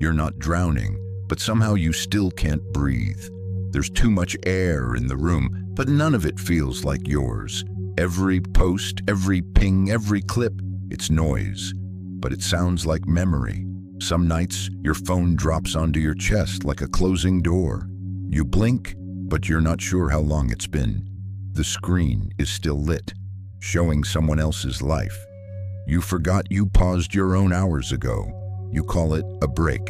You're not drowning, but somehow you still can't breathe. There's too much air in the room, but none of it feels like yours. Every post, every ping, every clip, it's noise, but it sounds like memory. Some nights, your phone drops onto your chest like a closing door. You blink, but you're not sure how long it's been. The screen is still lit, showing someone else's life. You forgot you paused your own hours ago. You call it a break,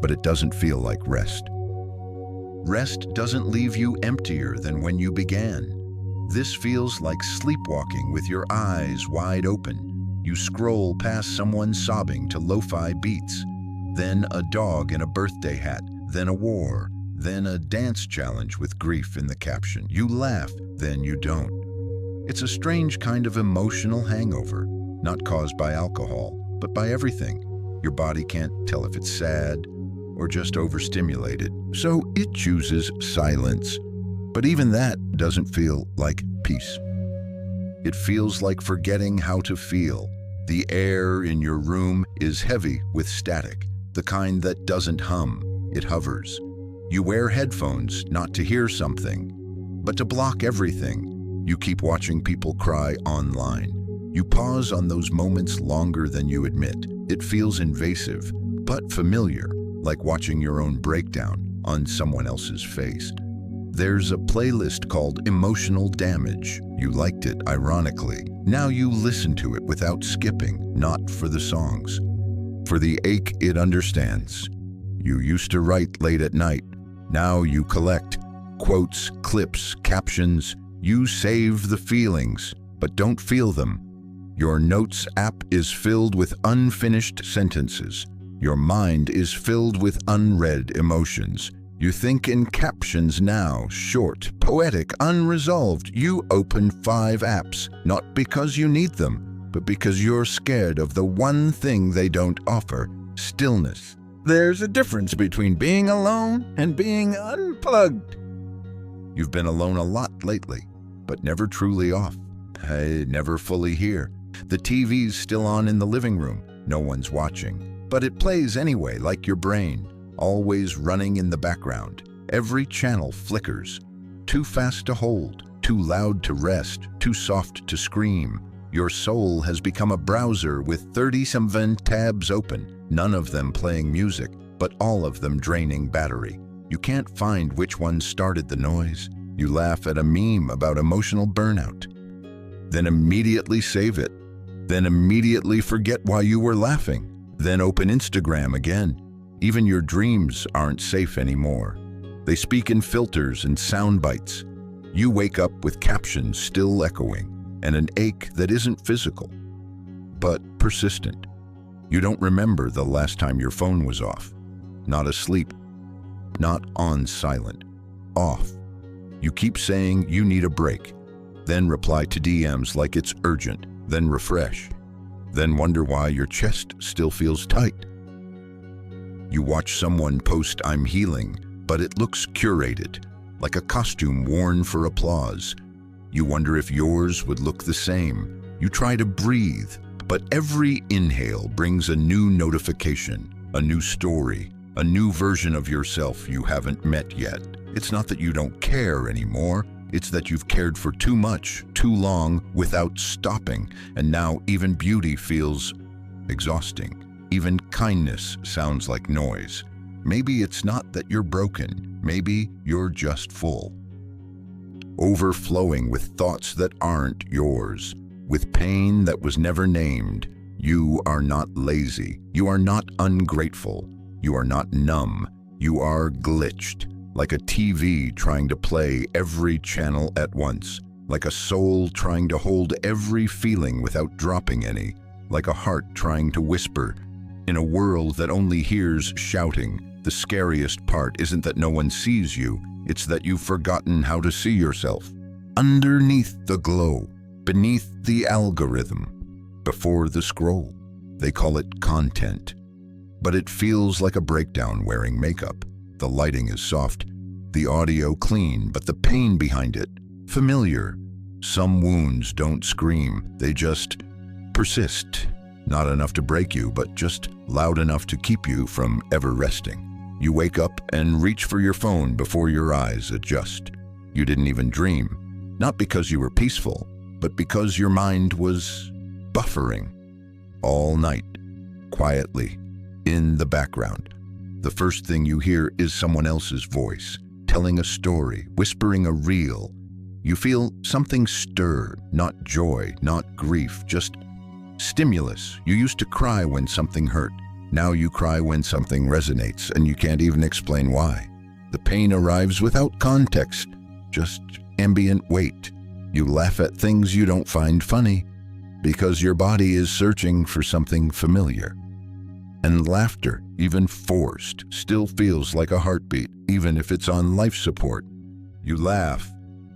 but it doesn't feel like rest. Rest doesn't leave you emptier than when you began. This feels like sleepwalking with your eyes wide open. You scroll past someone sobbing to lo-fi beats, then a dog in a birthday hat, then a war, then a dance challenge with grief in the caption. You laugh, then you don't. It's a strange kind of emotional hangover, not caused by alcohol, but by everything. Your body can't tell if it's sad or just overstimulated, so it chooses silence. But even that doesn't feel like peace. It feels like forgetting how to feel. The air in your room is heavy with static, the kind that doesn't hum, it hovers. You wear headphones not to hear something, but to block everything. You keep watching people cry online. You pause on those moments longer than you admit. It feels invasive, but familiar, like watching your own breakdown on someone else's face. There's a playlist called Emotional Damage. You liked it, ironically. Now you listen to it without skipping, not for the songs, for the ache it understands. You used to write late at night. Now you collect quotes, clips, captions. You save the feelings, but don't feel them. Your notes app is filled with unfinished sentences. Your mind is filled with unread emotions. You think in captions now, short, poetic, unresolved. You open 5 apps, not because you need them, but because you're scared of the one thing they don't offer, stillness. There's a difference between being alone and being unplugged. You've been alone a lot lately, but never truly off. Never fully here. The TV's still on in the living room. No one's watching, but it plays anyway, like your brain, always running in the background. Every channel flickers. Too fast to hold, too loud to rest, too soft to scream. Your soul has become a browser with 30-some tabs open, none of them playing music, but all of them draining battery. You can't find which one started the noise. You laugh at a meme about emotional burnout, then immediately save it, then immediately forget why you were laughing, then open Instagram again. Even your dreams aren't safe anymore. They speak in filters and sound bites. You wake up with captions still echoing and an ache that isn't physical, but persistent. You don't remember the last time your phone was off, not asleep, not on silent, off. You keep saying you need a break, then reply to DMs like it's urgent, then refresh, then wonder why your chest still feels tight. You watch someone post "I'm healing," but it looks curated, like a costume worn for applause. You wonder if yours would look the same. You try to breathe, but every inhale brings a new notification, a new story, a new version of yourself you haven't met yet. It's not that you don't care anymore. It's that you've cared for too much, too long, without stopping, and now even beauty feels exhausting. Even kindness sounds like noise. Maybe it's not that you're broken. Maybe you're just full. Overflowing with thoughts that aren't yours, with pain that was never named. You are not lazy. You are not ungrateful. You are not numb. You are glitched, like a TV trying to play every channel at once, like a soul trying to hold every feeling without dropping any, like a heart trying to whisper in a world that only hears shouting. The scariest part isn't that no one sees you, it's that you've forgotten how to see yourself. Underneath the glow, beneath the algorithm, before the scroll. They call it content. But it feels like a breakdown wearing makeup. The lighting is soft, the audio clean, but the pain behind it, familiar. Some wounds don't scream, they just persist. Not enough to break you, but just loud enough to keep you from ever resting. You wake up and reach for your phone before your eyes adjust. You didn't even dream, not because you were peaceful, but because your mind was buffering all night, quietly, in the background. The first thing you hear is someone else's voice, telling a story, whispering a reel. You feel something stir, not joy, not grief, just stimulus. You used to cry when something hurt. Now you cry when something resonates, and you can't even explain why. The pain arrives without context, just ambient weight. You laugh at things you don't find funny, because your body is searching for something familiar. And laughter, even forced, still feels like a heartbeat, even if it's on life support. You laugh,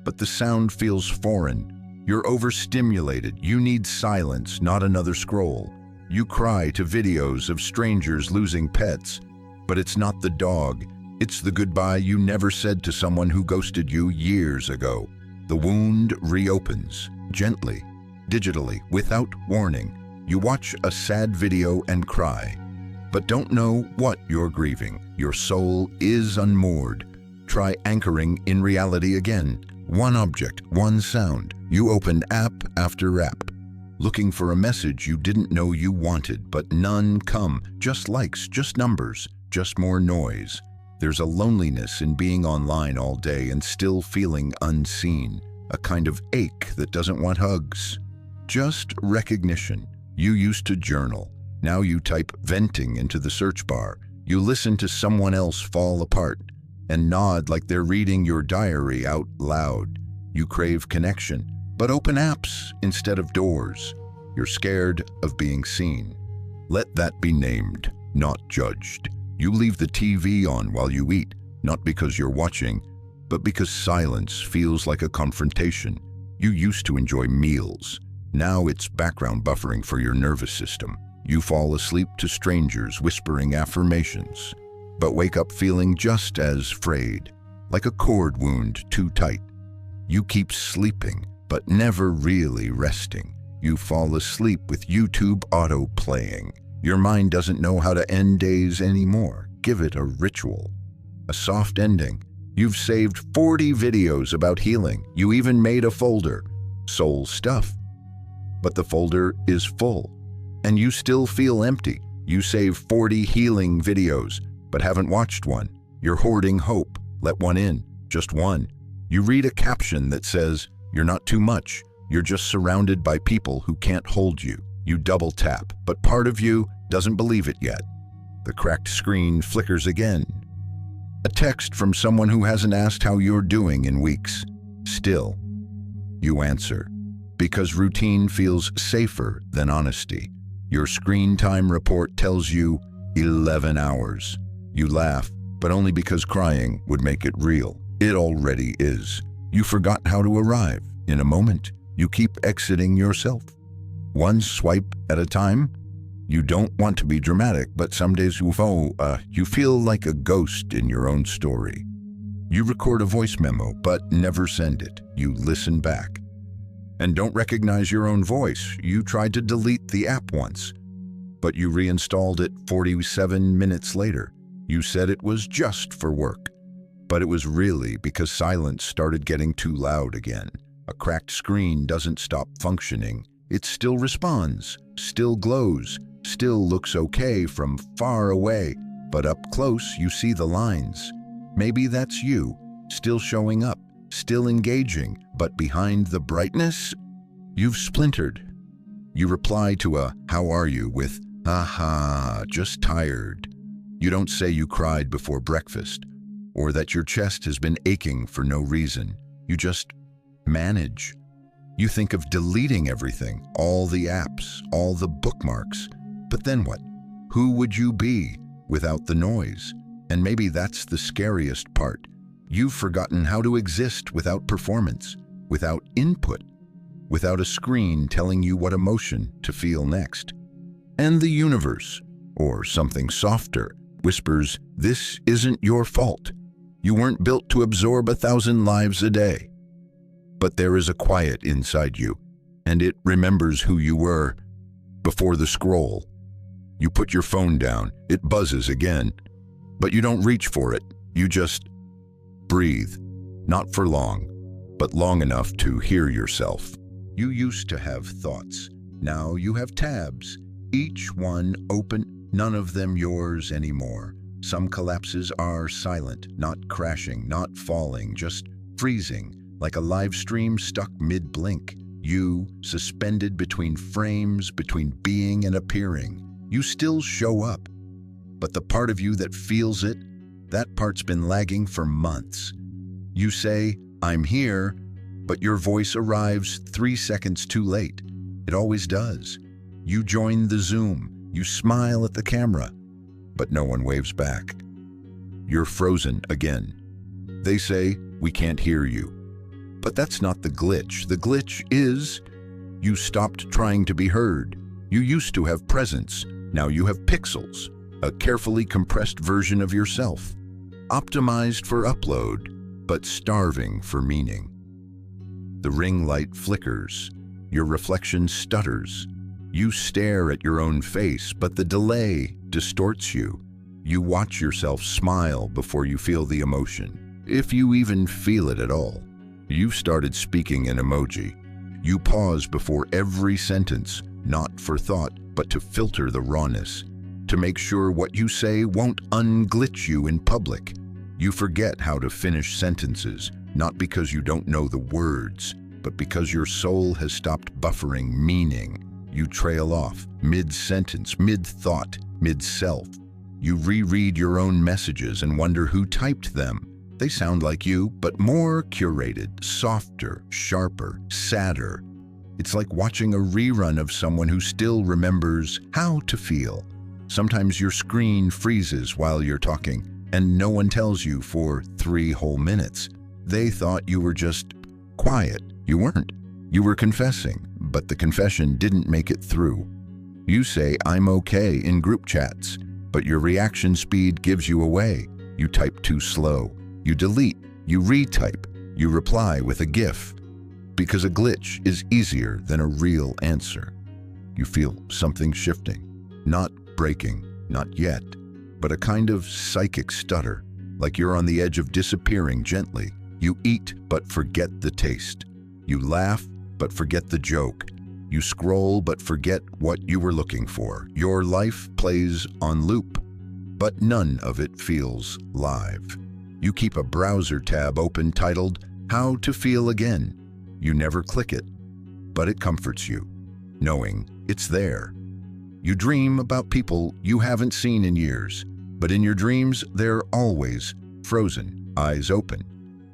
but the sound feels foreign. You're overstimulated. You need silence, not another scroll. You cry to videos of strangers losing pets, but it's not the dog. It's the goodbye you never said to someone who ghosted you years ago. The wound reopens, gently, digitally, without warning. You watch a sad video and cry, but don't know what you're grieving. Your soul is unmoored. Try anchoring in reality again. One object, one sound. You open app after app, looking for a message you didn't know you wanted, but none come. Just likes, just numbers, just more noise. There's a loneliness in being online all day and still feeling unseen, a kind of ache that doesn't want hugs. Just recognition. You used to journal. Now you type venting into the search bar. You listen to someone else fall apart and nod like they're reading your diary out loud. You crave connection, but open apps instead of doors. You're scared of being seen. Let that be named, not judged. You leave the TV on while you eat, not because you're watching, but because silence feels like a confrontation. You used to enjoy meals. Now it's background buffering for your nervous system. You fall asleep to strangers whispering affirmations, but wake up feeling just as frayed, like a cord wound too tight. You keep sleeping, but never really resting. You fall asleep with YouTube auto playing. Your mind doesn't know how to end days anymore. Give it a ritual, a soft ending. You've saved 40 videos about healing. You even made a folder, soul stuff. But the folder is full, and you still feel empty. You save 40 healing videos, but haven't watched one. You're hoarding hope. Let one in, just one. You read a caption that says, "You're not too much. You're just surrounded by people who can't hold you." You double tap, but part of you doesn't believe it yet. The cracked screen flickers again. A text from someone who hasn't asked how you're doing in weeks. Still, you answer, because routine feels safer than honesty. Your screen time report tells you 11 hours. You laugh, but only because crying would make it real. It already is. You forgot how to arrive. In a moment, you keep exiting yourself. One swipe at a time. You don't want to be dramatic, but some days you feel like a ghost in your own story. You record a voice memo, but never send it. You listen back and don't recognize your own voice. You tried to delete the app once, but you reinstalled it 47 minutes later. You said it was just for work, but it was really because silence started getting too loud again. A cracked screen doesn't stop functioning. It still responds, still glows, still looks okay from far away, but up close you see the lines. Maybe that's you, still showing up, still engaging, but behind the brightness, you've splintered. You reply to a "how are you" with "haha, just tired." You don't say you cried before breakfast, or that your chest has been aching for no reason. You just manage. You think of deleting everything, all the apps, all the bookmarks. But then what? Who would you be without the noise? And maybe that's the scariest part. You've forgotten how to exist without performance, without input, without a screen telling you what emotion to feel next. And the universe, or something softer, whispers, "This isn't your fault. You weren't built to absorb 1,000 lives a day." But there is a quiet inside you, and it remembers who you were before the scroll. You put your phone down, it buzzes again, but you don't reach for it. You just breathe, not for long, but long enough to hear yourself. You used to have thoughts. Now you have tabs, each one open, none of them yours anymore. Some collapses are silent, not crashing, not falling, just freezing, like a live stream stuck mid-blink. You, suspended between frames, between being and appearing. You still show up, but the part of you that feels it, that part's been lagging for months. You say, "I'm here," but your voice arrives 3 seconds too late. It always does. You join the Zoom, you smile at the camera, but no one waves back. You're frozen again. They say, "We can't hear you." But that's not the glitch. The glitch is you stopped trying to be heard. You used to have presence. Now you have pixels, a carefully compressed version of yourself, optimized for upload, but starving for meaning. The ring light flickers. Your reflection stutters. You stare at your own face, but the delay distorts you. You watch yourself smile before you feel the emotion, if you even feel it at all. You've started speaking in emoji. You pause before every sentence, not for thought, but to filter the rawness, to make sure what you say won't unglitch you in public. You forget how to finish sentences, not because you don't know the words, but because your soul has stopped buffering meaning. You trail off, mid-sentence, mid-thought, mid-self. You reread your own messages and wonder who typed them. They sound like you, but more curated, softer, sharper, sadder. It's like watching a rerun of someone who still remembers how to feel. Sometimes your screen freezes while you're talking, and no one tells you for 3 whole minutes. They thought you were just quiet. You weren't. You were confessing, but the confession didn't make it through. You say, "I'm okay" in group chats, but your reaction speed gives you away. You type too slow. You delete. You retype. You reply with a GIF. Because a glitch is easier than a real answer. You feel something shifting. Not breaking, not yet, but a kind of psychic stutter, like you're on the edge of disappearing gently. You eat but forget the taste. You laugh but forget the joke. You scroll but forget what you were looking for. Your life plays on loop, but none of it feels live. You keep a browser tab open titled, "How to Feel Again." You never click it, but it comforts you, knowing it's there. You dream about people you haven't seen in years, but in your dreams, they're always frozen, eyes open,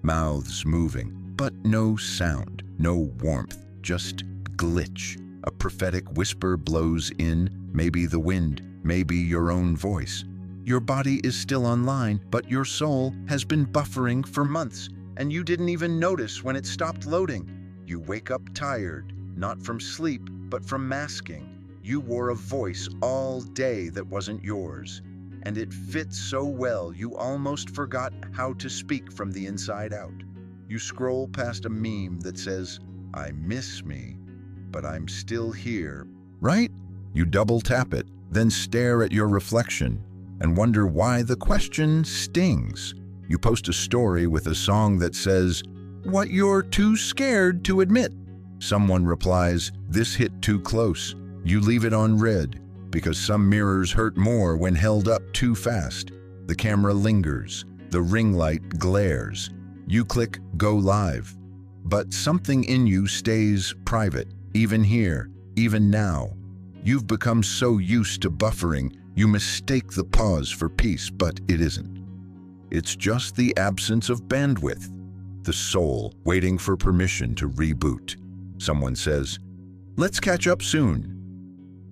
mouths moving, but no sound, no warmth, just glitch. A prophetic whisper blows in, maybe the wind, maybe your own voice. Your body is still online, but your soul has been buffering for months, and you didn't even notice when it stopped loading. You wake up tired, not from sleep, but from masking. You wore a voice all day that wasn't yours, and it fit so well you almost forgot how to speak from the inside out. You scroll past a meme that says, "I miss me, but I'm still here," right? You double tap it, then stare at your reflection and wonder why the question stings. You post a story with a song that says, "What you're too scared to admit." Someone replies, "This hit too close." You leave it on red because some mirrors hurt more when held up too fast. The camera lingers, the ring light glares. You click go live, but something in you stays private, even here, even now. You've become so used to buffering, you mistake the pause for peace, but it isn't. It's just the absence of bandwidth, the soul waiting for permission to reboot. Someone says, "Let's catch up soon."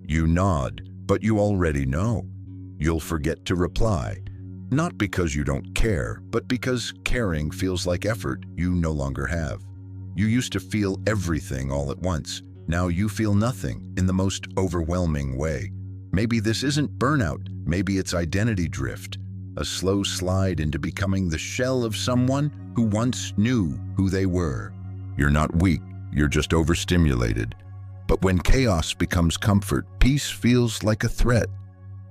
You nod, but you already know. You'll forget to reply, not because you don't care, but because caring feels like effort you no longer have. You used to feel everything all at once. Now you feel nothing in the most overwhelming way. Maybe this isn't burnout, maybe it's identity drift, a slow slide into becoming the shell of someone who once knew who they were. You're not weak, you're just overstimulated. But when chaos becomes comfort, peace feels like a threat.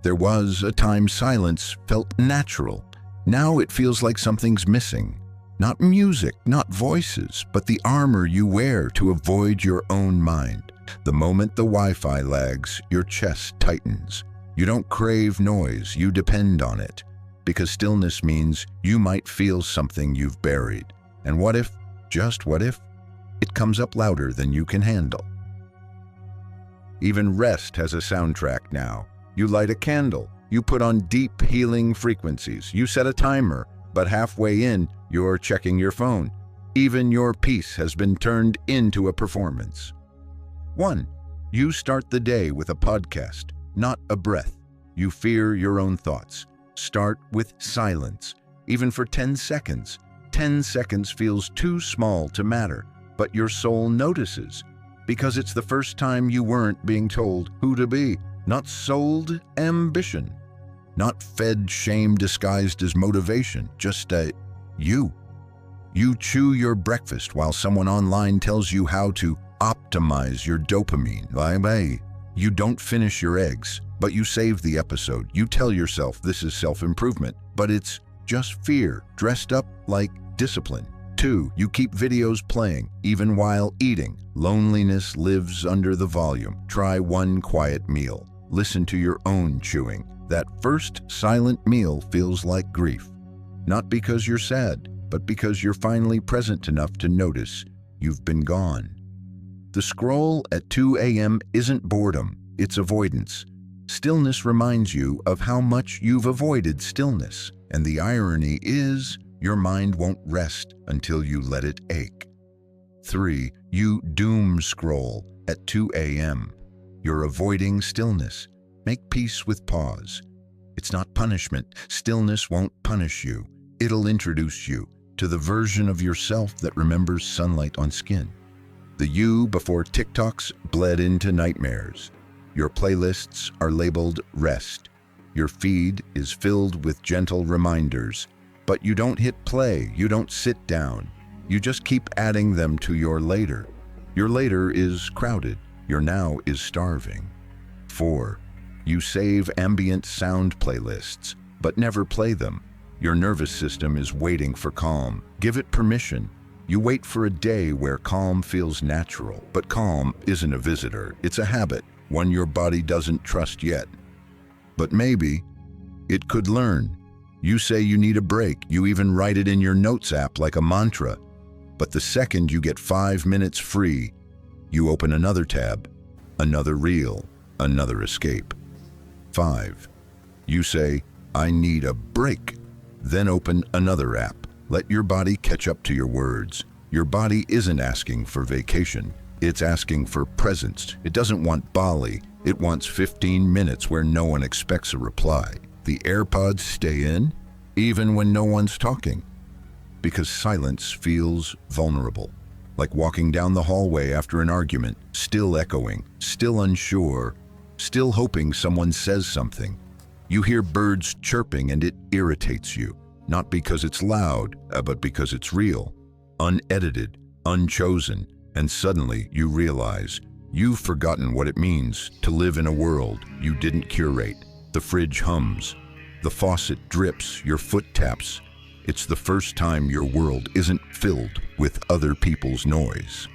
There was a time silence felt natural. Now it feels like something's missing. Not music, not voices, but the armor you wear to avoid your own mind. The moment the Wi-Fi lags, your chest tightens. You don't crave noise, you depend on it. Because stillness means you might feel something you've buried. And what if, just what if, it comes up louder than you can handle? Even rest has a soundtrack now. You light a candle, you put on deep healing frequencies, you set a timer, but halfway in, you're checking your phone. Even your peace has been turned into a performance. 1. You start the day with a podcast, not a breath. You fear your own thoughts. Start with silence, even for 10 seconds. 10 seconds feels too small to matter, but your soul notices, because it's the first time you weren't being told who to be, not sold ambition, not fed shame disguised as motivation, just you. You chew your breakfast while someone online tells you how to optimize your dopamine. You don't finish your eggs, but you save the episode. You tell yourself this is self-improvement, but it's just fear dressed up like discipline. 2. You keep videos playing, even while eating. Loneliness lives under the volume. Try one quiet meal. Listen to your own chewing. That first silent meal feels like grief. Not because you're sad, but because you're finally present enough to notice you've been gone. The scroll at 2 a.m. isn't boredom, it's avoidance. Stillness reminds you of how much you've avoided stillness, and the irony is your mind won't rest until you let it ache. 3. You doom scroll at 2 a.m. You're avoiding stillness. Make peace with pause. It's not punishment. Stillness won't punish you. It'll introduce you to the version of yourself that remembers sunlight on skin. The you before TikToks bled into nightmares. Your playlists are labeled rest. Your feed is filled with gentle reminders. But you don't hit play, you don't sit down. You just keep adding them to your later. Your later is crowded. Your now is starving. 4. You save ambient sound playlists, but never play them. Your nervous system is waiting for calm. Give it permission. You wait for a day where calm feels natural, but calm isn't a visitor. It's a habit, one your body doesn't trust yet. But maybe it could learn. You say you need a break. You even write it in your notes app like a mantra. But the second you get 5 minutes free, you open another tab, another reel, another escape. 5. You say, I need a break. Then open another app. Let your body catch up to your words. Your body isn't asking for vacation. It's asking for presence. It doesn't want Bali. It wants 15 minutes where no one expects a reply. The AirPods stay in, even when no one's talking. Because silence feels vulnerable. Like walking down the hallway after an argument, still echoing, still unsure, still hoping someone says something. You hear birds chirping and it irritates you. Not because it's loud, but because it's real, unedited, unchosen, and suddenly you realize you've forgotten what it means to live in a world you didn't curate. The fridge hums, the faucet drips, your foot taps. It's the first time your world isn't filled with other people's noise,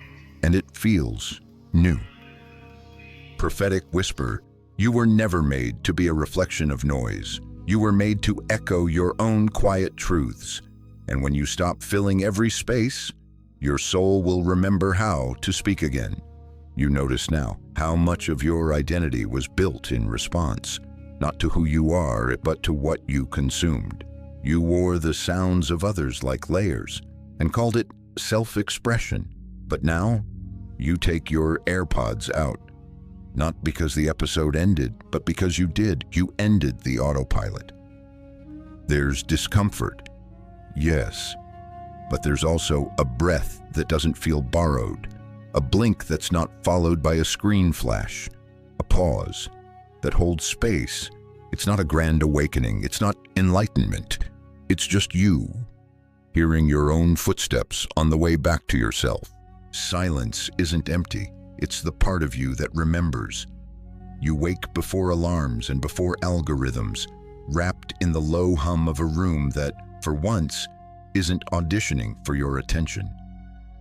and it feels new. Prophetic whisper, you were never made to be a reflection of noise. You were made to echo your own quiet truths. And when you stop filling every space, your soul will remember how to speak again. You notice now how much of your identity was built in response, not to who you are, but to what you consumed. You wore the sounds of others like layers and called it self-expression. But now, you take your AirPods out. Not because the episode ended, but because you did. You ended the autopilot. There's discomfort, yes, but there's also a breath that doesn't feel borrowed, a blink that's not followed by a screen flash, a pause that holds space. It's not a grand awakening, it's not enlightenment, it's just you, hearing your own footsteps on the way back to yourself. Silence isn't empty, It's the part of you that remembers. You wake before alarms and before algorithms, wrapped in the low hum of a room that, for once, isn't auditioning for your attention.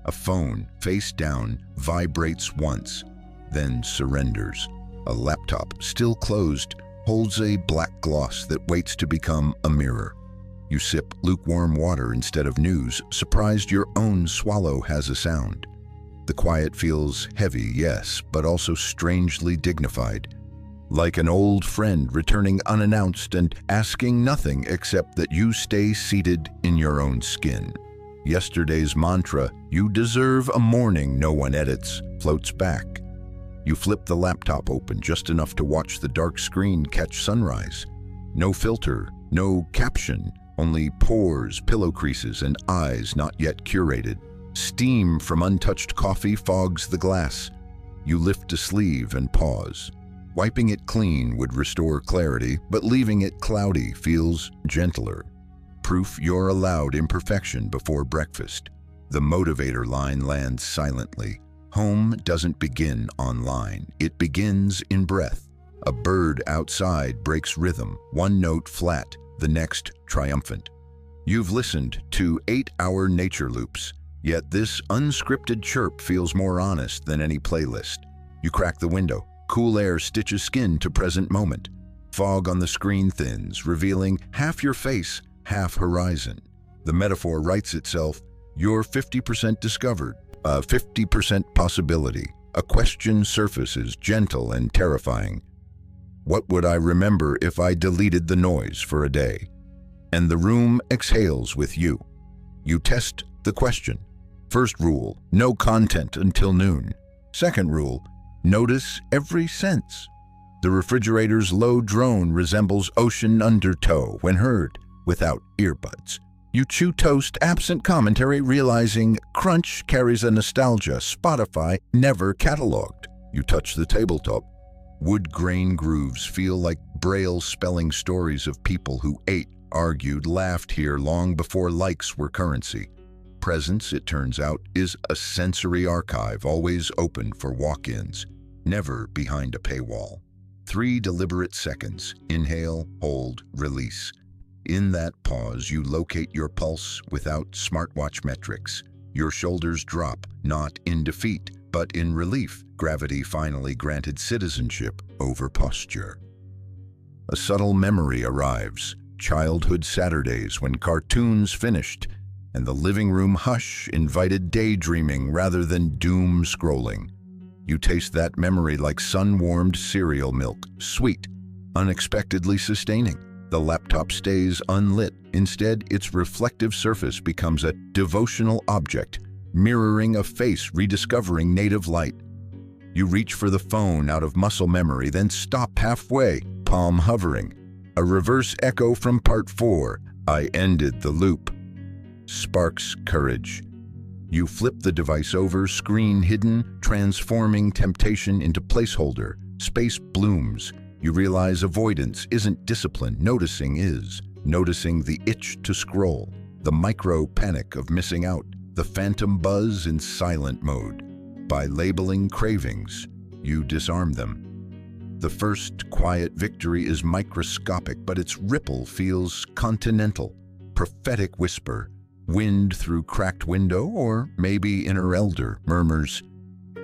A phone, face down, vibrates once, then surrenders. A laptop, still closed, holds a black gloss that waits to become a mirror. You sip lukewarm water instead of news, surprised your own swallow has a sound. The quiet feels heavy, yes, but also strangely dignified. Like an old friend returning unannounced and asking nothing except that you stay seated in your own skin. Yesterday's mantra, "You deserve a morning no one edits," floats back. You flip the laptop open just enough to watch the dark screen catch sunrise. No filter, no caption, only pores, pillow creases, and eyes not yet curated. Steam from untouched coffee fogs the glass. You lift a sleeve and pause. Wiping it clean would restore clarity, but leaving it cloudy feels gentler. Proof you're allowed imperfection before breakfast. The motivator line lands silently. Home doesn't begin online. It begins in breath. A bird outside breaks rhythm, one note flat, the next triumphant. You've listened to 8-hour nature loops, yet this unscripted chirp feels more honest than any playlist. You crack the window. Cool air stitches skin to present moment. Fog on the screen thins, revealing half your face, half horizon. The metaphor writes itself. You're 50% discovered, a 50% possibility. A question surfaces, gentle and terrifying. What would I remember if I deleted the noise for a day? And the room exhales with you. You test the question. First rule, no content until noon. Second rule, notice every sense. The refrigerator's low drone resembles ocean undertow when heard without earbuds. You chew toast absent commentary, realizing crunch carries a nostalgia Spotify never cataloged. You touch the tabletop. Wood grain grooves feel like braille spelling stories of people who ate, argued, laughed here long before likes were currency. Presence, it turns out, is a sensory archive always open for walk-ins, never behind a paywall. 3 deliberate seconds. Inhale, hold, release. In that pause, you locate your pulse without smartwatch metrics. Your shoulders drop, not in defeat, but in relief. Gravity finally granted citizenship over posture. A subtle memory arrives. Childhood Saturdays when cartoons finished, and the living room hush invited daydreaming rather than doom scrolling. You taste that memory like sun-warmed cereal milk, sweet, unexpectedly sustaining. The laptop stays unlit. Instead, its reflective surface becomes a devotional object, mirroring a face rediscovering native light. You reach for the phone out of muscle memory, then stop halfway, palm hovering. A reverse echo from part 4, I ended the loop. Sparks courage. You flip the device over, screen hidden, transforming temptation into placeholder. Space blooms. You realize avoidance isn't discipline, noticing is. Noticing the itch to scroll, the micro panic of missing out, the phantom buzz in silent mode. By labeling cravings, you disarm them. The first quiet victory is microscopic, but its ripple feels continental. Prophetic whisper, wind through cracked window, or maybe inner elder murmurs,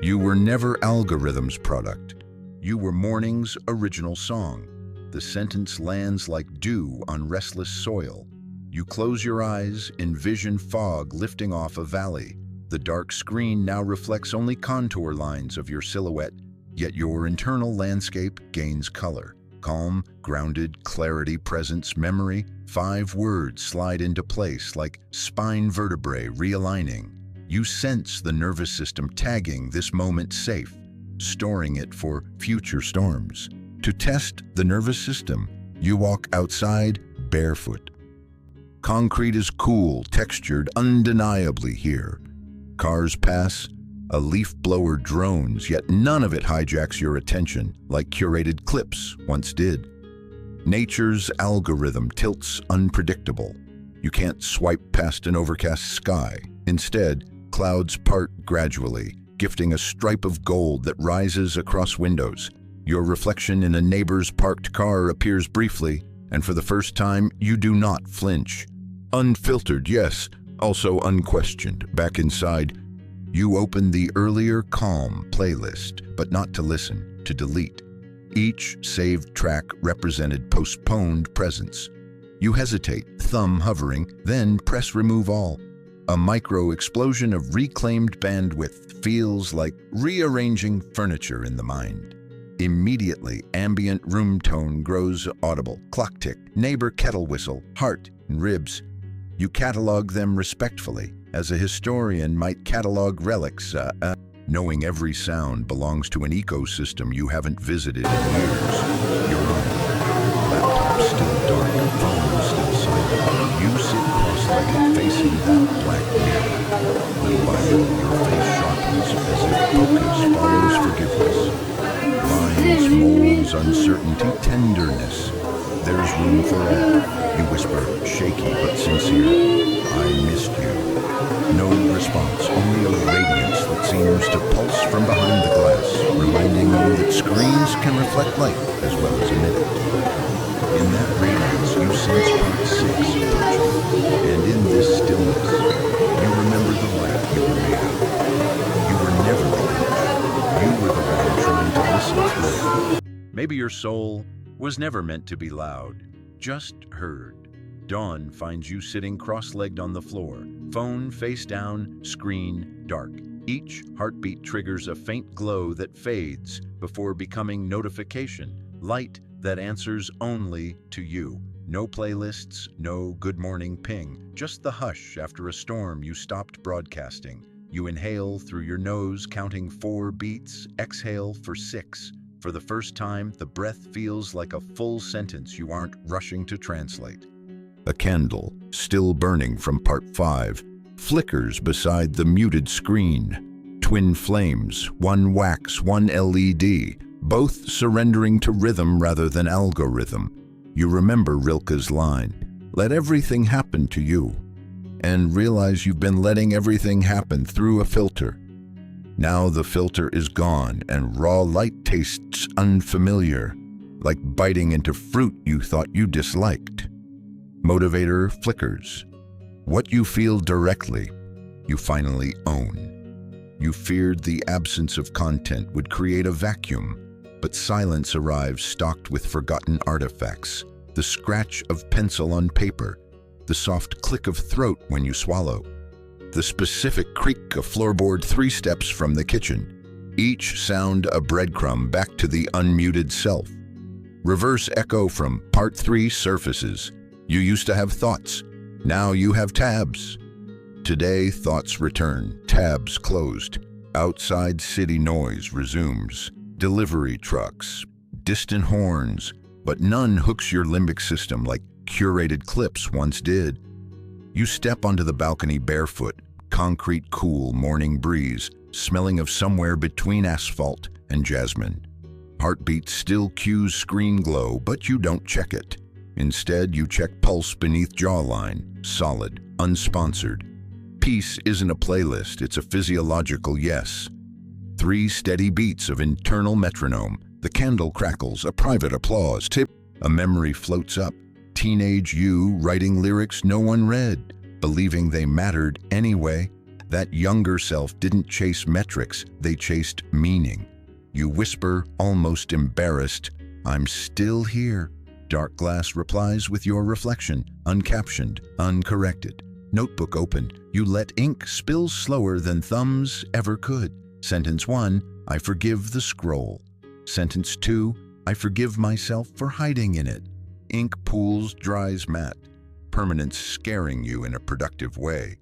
"You were never algorithm's product. You were morning's original song." The sentence lands like dew on restless soil. You close your eyes, envision fog lifting off a valley. The dark screen now reflects only contour lines of your silhouette, yet your internal landscape gains color. Calm, grounded, clarity, presence, memory. 5 words slide into place like spine vertebrae realigning. You sense the nervous system tagging this moment safe, storing it for future storms. To test the nervous system, you walk outside barefoot. Concrete is cool, textured, undeniably here. Cars pass, a leaf blower drones, yet none of it hijacks your attention like curated clips once did. Nature's algorithm tilts unpredictable. You can't swipe past an overcast sky. Instead, clouds part gradually, gifting a stripe of gold that rises across windows. Your reflection in a neighbor's parked car appears briefly, and for the first time, you do not flinch. Unfiltered, yes, also unquestioned. Back inside, you open the earlier calm playlist, but not to listen, to delete. Each saved track represented postponed presence. You hesitate, thumb hovering, then press remove all. A micro-explosion of reclaimed bandwidth feels like rearranging furniture in the mind. Immediately, ambient room tone grows audible. Clock tick, neighbor kettle whistle, heart, and ribs. You catalog them respectfully, as a historian might catalog relics. Knowing every sound belongs to an ecosystem you haven't visited in years. Your own. Laptop still dark, phone still silent. You sit cross-legged facing that black mirror. Little by little, your face sharpens as if focus follows forgiveness. Lines, molds, uncertainty, tenderness. There's room for all. You whisper, shaky but sincere. I missed you. No response, only a radiance that seems to pulse from behind the glass, reminding you that screens can reflect light as well as emit it. In that radiance, you sense part 6 approaching, and in this stillness, you remember the light you were made of. You were never the glitch. You were the one trying to listen through it. Maybe your soul was never meant to be loud, just heard. Dawn finds you sitting cross-legged on the floor, phone face down, screen dark. Each heartbeat triggers a faint glow that fades before becoming notification, light that answers only to you. No playlists, no good morning ping, just the hush after a storm you stopped broadcasting. You inhale through your nose, counting 4 beats, exhale for 6. For the first time, the breath feels like a full sentence you aren't rushing to translate. A candle, still burning from part 5, flickers beside the muted screen. Twin flames, one wax, one LED, both surrendering to rhythm rather than algorithm. You remember Rilke's line, "Let everything happen to you," and realize you've been letting everything happen through a filter. Now the filter is gone and raw light tastes unfamiliar, like biting into fruit you thought you disliked. Motivator flickers. What you feel directly, you finally own. You feared the absence of content would create a vacuum, but silence arrives stocked with forgotten artifacts. The scratch of pencil on paper, the soft click of throat when you swallow, the specific creak of floorboard 3 steps from the kitchen. Each sound a breadcrumb back to the unmuted self. Reverse echo from part 3 surfaces. You used to have thoughts. Now you have tabs. Today, thoughts return, tabs closed. Outside city noise resumes. Delivery trucks, distant horns, but none hooks your limbic system like curated clips once did. You step onto the balcony barefoot, concrete cool morning breeze, smelling of somewhere between asphalt and jasmine. Heartbeat still cues screen glow, but you don't check it. Instead, you check pulse beneath jawline, solid, unsponsored. Peace isn't a playlist, it's a physiological yes. 3 steady beats of internal metronome. The candle crackles, a private applause. Tip, a memory floats up. Teenage you writing lyrics no one read, believing they mattered anyway. That younger self didn't chase metrics, they chased meaning. You whisper, almost embarrassed, "I'm still here." Dark glass replies with your reflection, uncaptioned, uncorrected. Notebook opened, you let ink spill slower than thumbs ever could. Sentence 1, I forgive the scroll. Sentence 2, I forgive myself for hiding in it. Ink pools, dries matte, permanence scaring you in a productive way.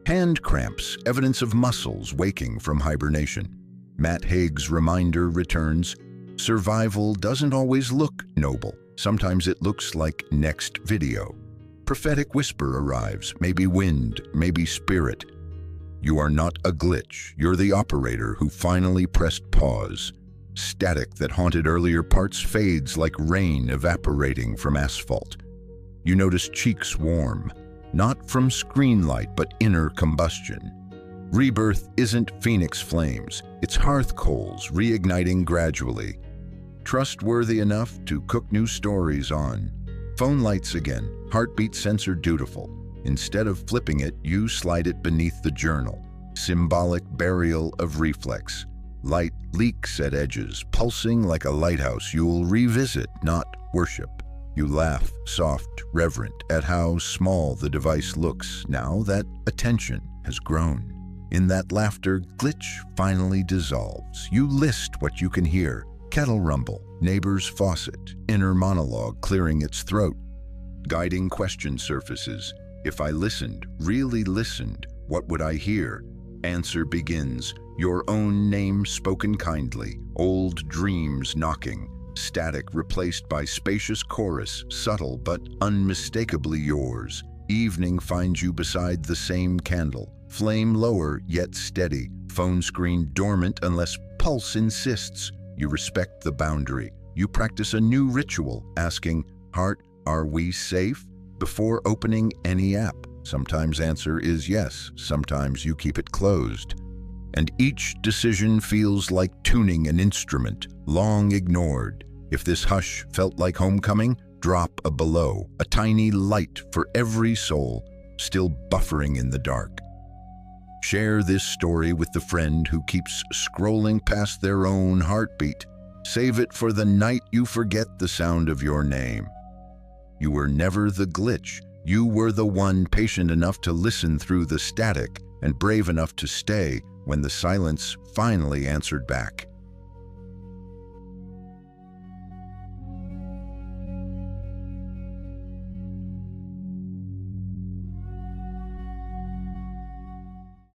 Hand cramps, evidence of muscles waking from hibernation. Matt Haig's reminder returns, survival doesn't always look noble. Sometimes it looks like next video. Prophetic whisper arrives, maybe wind, maybe spirit. You are not a glitch, you're the operator who finally pressed pause. Static that haunted earlier parts fades like rain evaporating from asphalt. You notice cheeks warm, not from screen light but inner combustion. Rebirth isn't phoenix flames, it's hearth coals reigniting gradually. Trustworthy enough to cook new stories on. Phone lights again, heartbeat sensor dutiful. Instead of flipping it, you slide it beneath the journal. Symbolic burial of reflex. Light leaks at edges, pulsing like a lighthouse you'll revisit, not worship. You laugh, soft, reverent, at how small the device looks now that attention has grown. In that laughter, glitch finally dissolves. You list what you can hear. Kettle rumble, neighbor's faucet, inner monologue clearing its throat. Guiding question surfaces. If I listened, really listened, what would I hear? Answer begins. Your own name spoken kindly, old dreams knocking, static replaced by spacious chorus, subtle but unmistakably yours. Evening finds you beside the same candle, flame lower yet steady, phone screen dormant unless pulse insists. You respect the boundary. You practice a new ritual, asking, "Heart, are we safe?" before opening any app. Sometimes answer is yes, sometimes you keep it closed. And each decision feels like tuning an instrument, long ignored. If this hush felt like homecoming, drop a below, a tiny light for every soul still buffering in the dark. Share this story with the friend who keeps scrolling past their own heartbeat. Save it for the night you forget the sound of your name. You were never the glitch. You were the one patient enough to listen through the static and brave enough to stay when the silence finally answered back.